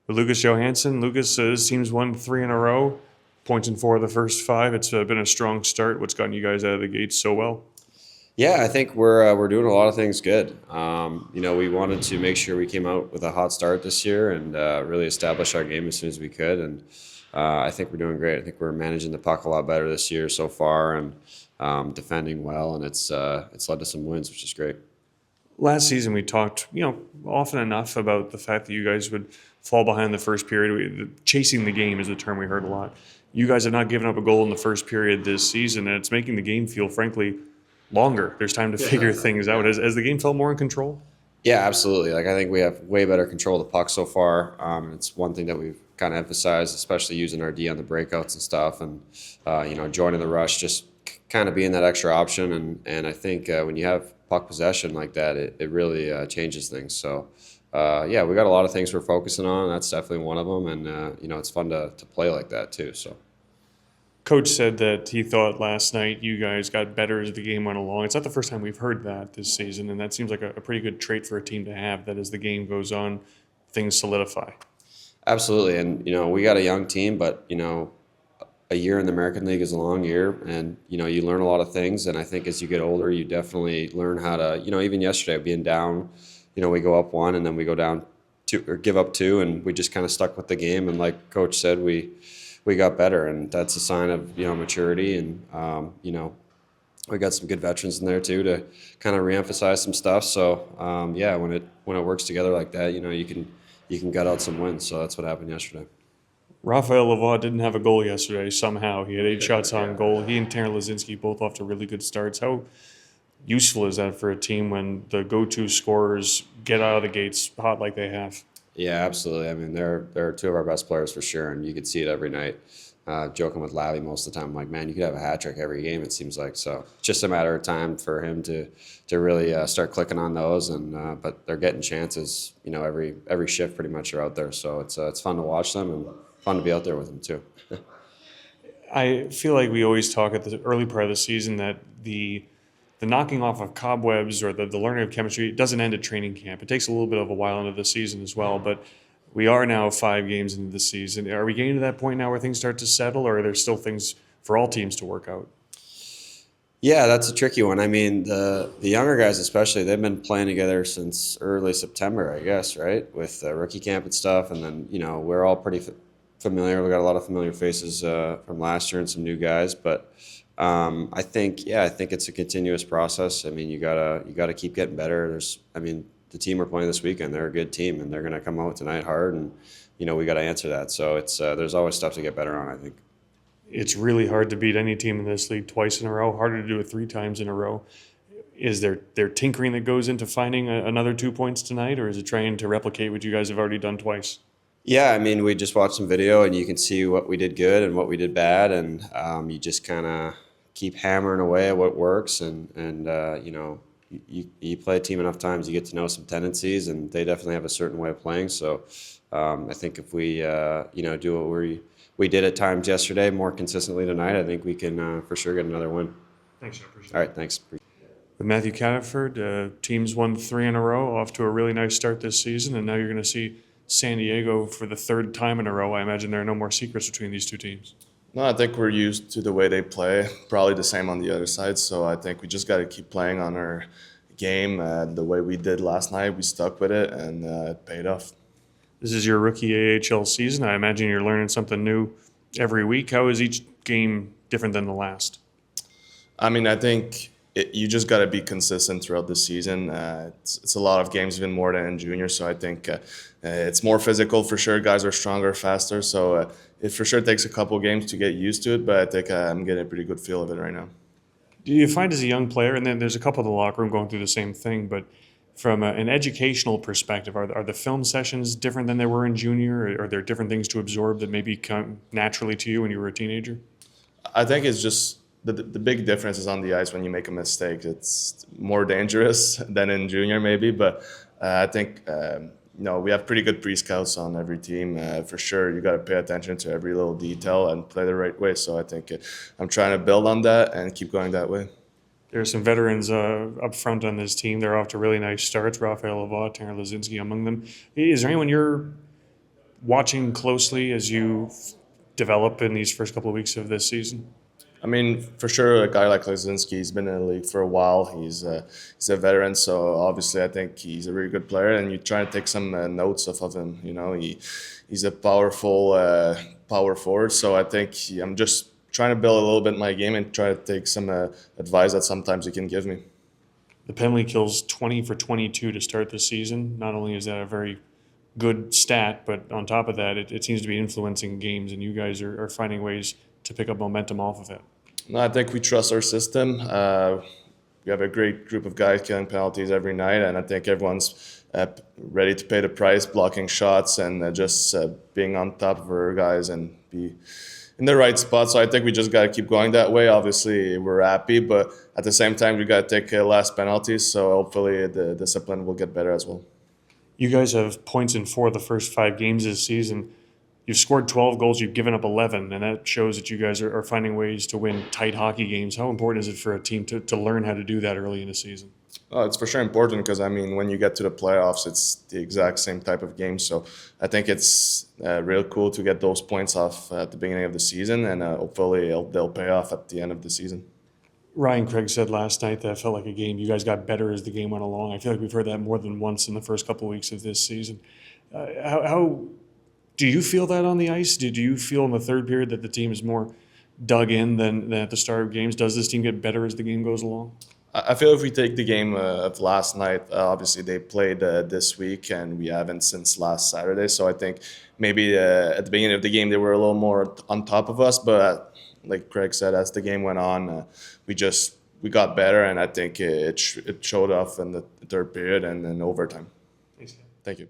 With Lucas Johansen, his team's won 3 in a row, points in 4 of the first 5. It's been a strong start. What's gotten you guys out of the gates so well? Yeah, I think we're doing a lot of things good. We wanted to make sure we came out with a hot start this year and really establish our game as soon as we could. And I think we're doing great. I think we're managing the puck a lot better this year so far, and defending well, and it's led to some wins, which is great. Last season, we talked, often enough about the fact that you guys would fall behind in the first period. Chasing the game is the term we heard a lot. You guys have not given up a goal in the first period this season, and it's making the game feel, frankly, longer. There's time to figure things out. Has the game felt more in control? Yeah, absolutely. Like I think we have way better control of the puck so far. It's one thing that we've kind of emphasized, especially using our D on the breakouts and stuff, and joining the rush, just kind of being that extra option. And I think when you have puck possession like that, it really changes things. So yeah, we got a lot of things we're focusing on. That's definitely one of them, and it's fun to play like that too. So. Coach said that he thought last night you guys got better as the game went along. It's not the first time we've heard that this season, and that seems like a pretty good trait for a team to have, that as the game goes on, things solidify. Absolutely, and we got a young team, but a year in the American League is a long year, and you learn a lot of things. And I think as you get older, you definitely learn how to. Even yesterday, being down, we go up one, and then we go down two or give up two, and we just kind of stuck with the game. And like Coach said, we got better, and that's a sign of maturity. And we got some good veterans in there too to kind of reemphasize some stuff. So yeah, when it works together like that, you can gut out some wins. So that's what happened yesterday. Raphael Lavoie didn't have a goal yesterday somehow. He had 8 shots on goal. He and Tanner Lazinski both off to really good starts. How useful is that for a team when the go-to scorers get out of the gates hot like they have? Yeah, absolutely. I mean, they're two of our best players for sure, and you could see it every night. Joking with Lavi most of the time, I'm like, man, you could have a hat trick every game. It seems like so. It's just a matter of time for him to really start clicking on those, and but they're getting chances. Every shift pretty much are out there, so it's fun to watch them and fun to be out there with them too. I feel like we always talk at the early part of the season that the knocking off of cobwebs or the learning of chemistry doesn't end at training camp. It takes a little bit of a while into the season as well, but we are now 5 games into the season. Are we getting to that point now where things start to settle, or are there still things for all teams to work out? Yeah, that's a tricky one. I mean, the younger guys especially, they've been playing together since early September, I guess, right? With rookie camp and stuff, and then we're all pretty familiar. We got a lot of familiar faces from last year and some new guys, but I think it's a continuous process. I mean, you gotta keep getting better. The team we're playing this weekend, they're a good team, and they're gonna come out tonight hard, and we got to answer that. So it's there's always stuff to get better on, I think. It's really hard to beat any team in this league twice in a row. Harder to do it 3 times in a row. Is there tinkering that goes into finding another 2 points tonight, or is it trying to replicate what you guys have already done twice? Yeah, I mean, we just watched some video, and you can see what we did good and what we did bad, and you just kind of keep hammering away at what works, and you play a team enough times, you get to know some tendencies, and they definitely have a certain way of playing. So I think if we do what we did at times yesterday more consistently tonight, I think we can for sure get another win. Thanks, I appreciate All it. right, thanks. With Matthew Cataford, teams won 3 in a row, off to a really nice start this season, and now you're going to see San Diego for the 3rd time in a row. I imagine there are no more secrets between these 2 teams. No, I think we're used to the way they play. Probably the same on the other side. So I think we just got to keep playing on our game the way we did last night. We stuck with it, and it paid off. This is your rookie AHL season. I imagine you're learning something new every week. How is each game different than the last? I mean, I think you just got to be consistent throughout the season. It's a lot of games, even more than in junior. So I think it's more physical for sure. Guys are stronger, faster. So it for sure takes a couple games to get used to it. But I think I'm getting a pretty good feel of it right now. Do you find as a young player, and then there's a couple in the locker room going through the same thing, but from an educational perspective, are the film sessions different than they were in junior? Or are there different things to absorb that maybe come naturally to you when you were a teenager? I think it's just the big difference is on the ice when you make a mistake. It's more dangerous than in junior maybe, but I think we have pretty good pre-scouts on every team. For sure, you got to pay attention to every little detail and play the right way. So I think I'm trying to build on that and keep going that way. There are some veterans up front on this team. They're off to really nice starts. Raphael Lavoie, Tanner Lazinski among them. Is there anyone you're watching closely as you develop in these first couple of weeks of this season? I mean, for sure, a guy like Klasinski, he's been in the league for a while. He's a veteran, so obviously I think he's a really good player. And you try to take some notes off of him. You know, he's a powerful power forward. So I think I'm just trying to build a little bit my game and try to take some advice that sometimes he can give me. The penalty kill's 20 for 22 to start the season. Not only is that a very good stat, but on top of that, it seems to be influencing games, and you guys are finding ways to pick up momentum off of it. No, I think we trust our system. We have a great group of guys killing penalties every night, and I think everyone's ready to pay the price, blocking shots, and just being on top of our guys and be in the right spot. So I think we just got to keep going that way. Obviously, we're happy, but at the same time, we got to take less penalties. So hopefully, the discipline will get better as well. You guys have points in 4 of the first 5 games this season. You've scored 12 goals, you've given up 11, and that shows that you guys are finding ways to win tight hockey games. How important is it for a team to learn how to do that early in the season? Oh, it's for sure important because, I mean, when you get to the playoffs, it's the exact same type of game. So I think it's real cool to get those points off at the beginning of the season, and hopefully they'll pay off at the end of the season. Ryan Craig said last night that it felt like a game. You guys got better as the game went along. I feel like we've heard that more than once in the first couple of weeks of this season. How do you feel that on the ice? Did you feel in the third period that the team is more dug in than at the start of games? Does this team get better as the game goes along? I feel if we take the game of last night, obviously they played this week and we haven't since last Saturday. So I think maybe at the beginning of the game they were a little more on top of us. But like Craig said, as the game went on, we got better, and I think it showed off in the third period and in overtime. Thanks. Thank you.